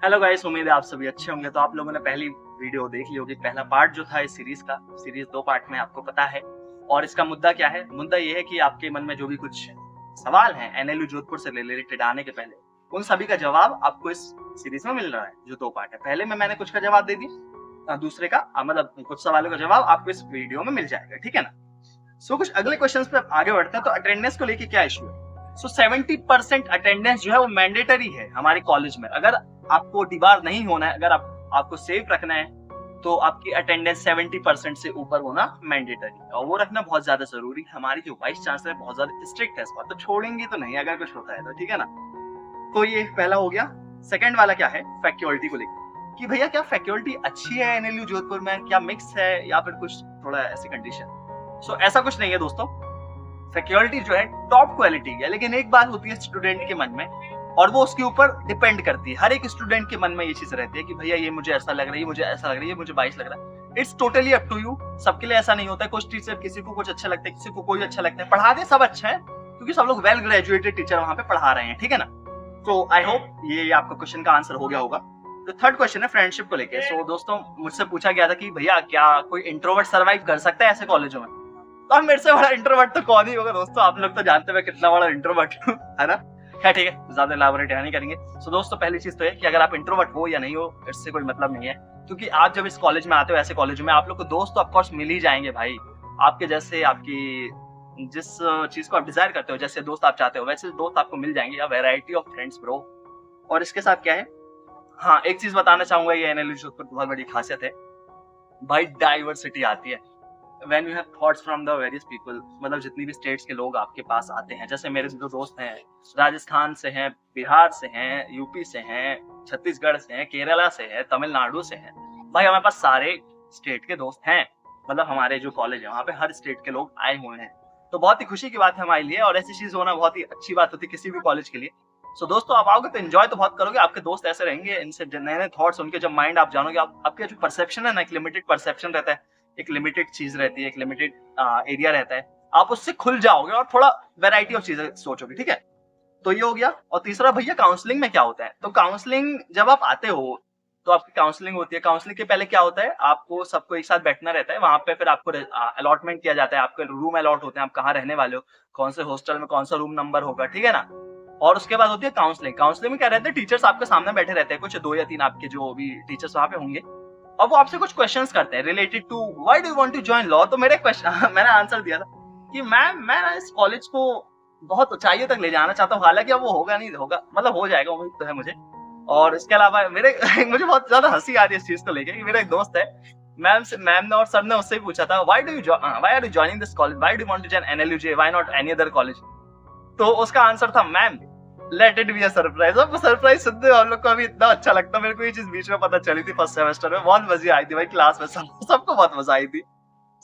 Hello guys, उम्मीद है आप सभी अच्छे होंगे। तो आप लोगों ने पहली वीडियो देख ली होगी। पहला पार्ट जो था इस सीरीज का, सीरीज 2 पार्ट में आपको पता है। और इसका मुद्दा क्या है? मुद्दा ये है कि आपके मन में जो भी कुछ सवाल हैं एनएलयू जोधपुर से रिलेटेड आने के पहले, उन सभी का जवाब आपको इस सीरीज में मिल रहा है जो 2 पार्ट है। पहले में मैंने कुछ का जवाब दे दिया, दूसरे का मतलब कुछ सवालों का जवाब आपको इस वीडियो में मिल जाएगा, ठीक है ना। सो कुछ अगले क्वेश्चन पे आगे बढ़ते हैं। तो अटेंडेंस को लेके क्या इशू है? सो 70% अटेंडेंस जो है वो मैंडेटरी है हमारे कॉलेज में। अगर आपको दीवार नहीं होना है, अगर आपको सेफ रखना है, तो आपकी अटेंडेंस 70% से ऊपर होना मैंडेटरी है और वो रखना बहुत ज्यादा जरूरी है। हमारी जो वाइस चांसलर बहुत ज्यादा स्ट्रिक्ट है इस बात, तो छोड़ेंगे तो नहीं अगर कुछ होता है तो, ठीक है ना। तो ये पहला हो गया। सेकंड वाला क्या है? फैकल्टी को लेकर कि भैया क्या फैकल्टी अच्छी है एनएलयू जोधपुर में, क्या मिक्स है या फिर कुछ थोड़ा ऐसी कंडीशन? सो ऐसा कुछ नहीं है दोस्तों। फैकल्टी जो है टॉप क्वालिटी की है, लेकिन एक बात होती है स्टूडेंट के मन में, और वो उसके ऊपर डिपेंड करती है। हर एक स्टूडेंट के मन में ये चीज रहती है कि भैया ये मुझे ऐसा लग रहा है, ये मुझे ऐसा लग रहा है, ये मुझे 22 लग रहा है। It's totally up to you. सबके लिए ऐसा नहीं होता है। कुछ टीचर किसी को कुछ अच्छा लगता है, किसी को कोई अच्छा लगता है। पढ़ाते सब अच्छा है क्योंकि सब लोग वेल ग्रेजुएटेड टीचर वहां पे पढ़ा रहे हैं, ठीक है ना। तो आई होप ये आपका क्वेश्चन का आंसर हो गया होगा। तो थर्ड क्वेश्चन है फ्रेंडशिप को लेकर। सो दोस्तों, मुझसे पूछा गया था कि भैया क्या कोई इंट्रोवर्ट सर्वाइव कर सकता है ऐसे कॉलेजों में? तो मेरे से बड़ा इंट्रोवर्ट तो कौन ही होगा दोस्तों। आप लोग तो जानते हैं कितना बड़ा इंट्रोवर्ट हूँ, है ना। खैर ठीक है, ज्यादा एलाबोरेट नहीं करेंगे। सो दोस्तों, पहली चीज तो है कि अगर आप इंट्रोवर्ट हो या नहीं हो, इससे कोई मतलब नहीं है। क्योंकि आप जब इस कॉलेज में आते हो, ऐसे कॉलेज में आप लोग को दोस्त तो ऑफकोर्स मिल ही जाएंगे भाई। आपके जैसे, आपकी जिस चीज को आप डिजायर करते हो, जैसे दोस्त आप चाहते हो, वैसे दोस्त आपको मिल जाएंगे। Variety of friends bro. और इसके साथ क्या है, हाँ एक चीज बताना चाहूंगा, ये एनएलयू जोधपुर की बहुत बड़ी खासियत है भाई, डाइवर्सिटी आती है। When you have thoughts from the various people, मतलब जितनी भी स्टेट्स के लोग आपके पास आते हैं, जैसे मेरे जो दोस्त हैं राजस्थान से हैं, बिहार से हैं, यूपी से हैं, छत्तीसगढ़ से हैं, केरला से हैं, तमिलनाडु से हैं। भाई हमारे पास सारे स्टेट के दोस्त हैं। मतलब हमारे जो कॉलेज है वहाँ पे हर स्टेट के लोग आए हुए हैं। तो बहुत ही खुशी की बात है हमारे लिए, और ऐसी चीज होना बहुत ही अच्छी बात होती है किसी भी कॉलेज के लिए। सो दोस्तों, आप आओगे तो एंजॉय तो बहुत करोगे। आपके दोस्त ऐसे रहेंगे, इनसे नए नए थॉट्स, उनके जब माइंड आप जानोगे, आपके जो परसेप्शन है ना, एक लिमिटेड परसेप्शन रहता है, एक लिमिटेड चीज रहती है, एक लिमिटेड एरिया रहता है, आप उससे खुल जाओगे और थोड़ा वैरायटी ऑफ चीजें सोचोगे, ठीक है। तो ये हो गया। और तीसरा भैया, काउंसलिंग में क्या होता है? तो काउंसलिंग जब आप आते हो तो आपकी काउंसलिंग होती है। काउंसलिंग के पहले क्या होता है, आपको सबको एक साथ बैठना रहता है वहां पे। फिर आपको अलॉटमेंट किया जाता है, आपके रूम अलॉट होते हैं, आप कहाँ रहने वाले हो, कौन से हॉस्टल में कौन सा रूम नंबर होगा, ठीक है ना। और उसके बाद होती है काउंसलिंग। काउंसलिंग में क्या रहता है, टीचर्स आपके सामने बैठे रहते हैं, कुछ 2 या 3 आपके जो भी टीचर्स वहां पे होंगे, और वो आपसे कुछ क्वेश्चंस करते हैं related to why do you want to join law. तो मेरे क्वेश्चन मैंने आंसर दिया था कि मैं इस कॉलेज को बहुत ऊंचाइयों तक ले जाना चाहता हूँ। हालांकि अब वो होगा नहीं, होगा मतलब हो जाएगा, उम्मीद तो है मुझे। और इसके अलावा मेरे मुझे बहुत ज्यादा हंसी आ रही है इस चीज को लेकर कि मेरा एक दोस्त है, मैम ने और सर ने उससे भी पूछा था why are you joining this college, why do you want to join NLUJ, why not any other college. तो उसका आंसर था ma'am let it be a surprise. अब सरप्राइज सुनते हम लोग को अभी इतना अच्छा लगता है। मेरे को ये चीज बीच में पता चली थी फर्स्ट सेमेस्टर में, बहुत मजा आई थी भाई क्लास में, सबको बहुत मजा आई थी।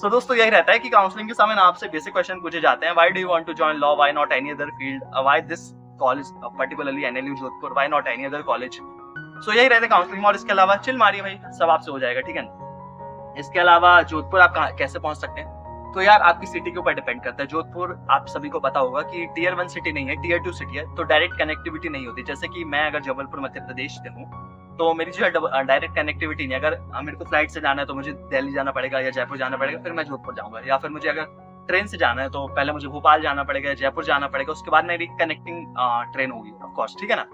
सो दोस्तों, यही रहता है कि काउंसलिंग के समय ना आपसे बेसिक क्वेश्चन पूछे जाते हैं, why do you want to join law, why not any other field, why this college particularly NLU Jodhpur, why not any other college. So यही रहते काउंसलिंग। और इसके अलावा चिल मारिए भाई, सब आपसे हो जाएगा, ठीक है ना। इसके अलावा जोधपुर आप कैसे पहुंच सकते हैं? तो यार आपकी सिटी के ऊपर डिपेंड करता है। जोधपुर आप सभी को पता होगा कि टियर 1 सिटी नहीं है, टियर 2 सिटी है, तो डायरेक्ट कनेक्टिविटी नहीं होती। जैसे कि मैं अगर जबलपुर मध्य प्रदेश से हूँ, तो मेरी जो है डायरेक्ट कनेक्टिविटी नहीं। अगर मेरे को फ्लाइट से जाना है तो मुझे दिल्ली जाना पड़ेगा या जयपुर जाना पड़ेगा, फिर मैं जोधपुर जाऊंगा। या फिर मुझे अगर ट्रेन से जाना है तो पहले मुझे भोपाल जाना पड़ेगा, जयपुर जाना पड़ेगा, उसके बाद मेरी कनेक्टिंग ट्रेन होगी ऑफकोर्स, ठीक है ना।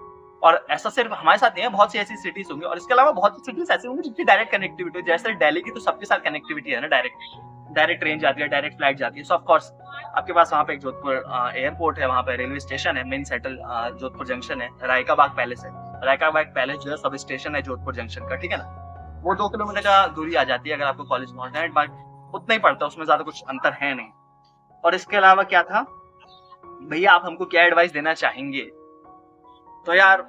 और ऐसा सिर्फ हमारे साथ नहीं है, बहुत सी ऐसी सिटीज होंगी। और इसके अलावा बहुत सी सिटीज ऐसी होंगी जिनकी डायरेक्ट कनेक्टिविटी, जैसे दिल्ली की तो सबके साथ कनेक्टिविटी है ना, डायरेक्ट ट्रेन जाती है, डायरेक्ट फ्लाइट जाती है। सो ऑफ कोर्स आपके पास वहाँ पे एक जोधपुर एयरपोर्ट है, वहाँ पे रेलवे स्टेशन है, मेन सेटल जोधपुर जंक्शन है, रायका बाग पैलेस है। रायका बाग पैलेस जो है सब स्टेशन है जोधपुर जंक्शन का, ठीक है ना। वो 2 किलोमीटर का दूरी आ जाती है अगर आपको कॉलेज पहुंचना है, बट उतना ही पड़ता है, उसमें ज्यादा कुछ अंतर है नहीं। और इसके अलावा क्या था भैया, आप हमको क्या एडवाइस देना चाहेंगे? तो यार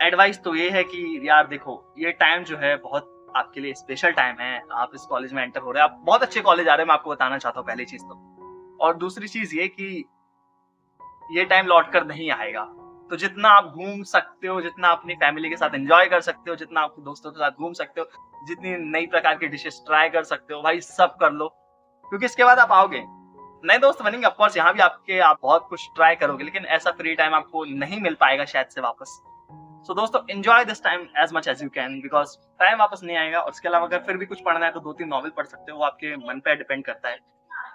एडवाइस तो ये है कि यार देखो, ये टाइम जो है बहुत आपके लिए स्पेशल टाइम है। आप इस कॉलेज में एंटर हो रहे हैं, आप बहुत अच्छे कॉलेज आ रहे हैं, मैं आपको बताना चाहता हूँ पहली चीज तो। और दूसरी चीज ये कि ये टाइम लौट कर नहीं आएगा। तो जितना आप घूम सकते हो, जितना अपनी फैमिली के साथ एंजॉय कर सकते हो, जितना आपके दोस्तों के साथ घूम सकते हो, जितनी नई प्रकार की डिशेस ट्राई कर सकते हो भाई, सब कर लो। क्योंकि इसके बाद आप आओगे, नए दोस्त बनेंगे, ऑफकोर्स यहाँ भी आप बहुत कुछ ट्राई करोगे, लेकिन ऐसा फ्री टाइम आपको नहीं मिल पाएगा शायद से वापस। सो दोस्तों enjoy this time as much as you can, because time वापस नहीं आएगा। और इसके अलावा अगर फिर भी कुछ पढ़ना है तो 2-3 नॉवल पढ़ सकते हो, वो आपके मन पे डिपेंड करता है।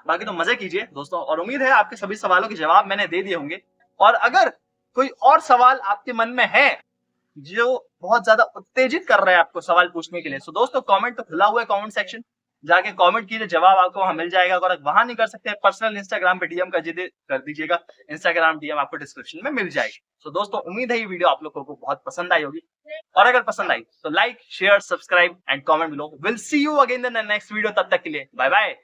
बाकी तो मजे कीजिए दोस्तों, और उम्मीद है आपके सभी सवालों के जवाब मैंने दे दिए होंगे। और अगर कोई और सवाल आपके मन में है जो बहुत ज्यादा उत्तेजित कर रहे हैं आपको सवाल पूछने के लिए, तो दोस्तों कमेंट तो खुला हुआ है, कमेंट सेक्शन जाके कमेंट कीजिए, जवाब आपको वहां मिल जाएगा। अगर वहां नहीं कर सकते पर्सनल इंस्टाग्राम पे डीएम कर दीजिएगा, इंस्टाग्राम डीएम आपको डिस्क्रिप्शन में मिल जाएगी। तो दोस्तों उम्मीद है ये वीडियो आप लोगों को बहुत पसंद आई होगी, और अगर पसंद आई तो like share subscribe and comment below. Will see you again in the next video, तब तक के लिए बाय बाय।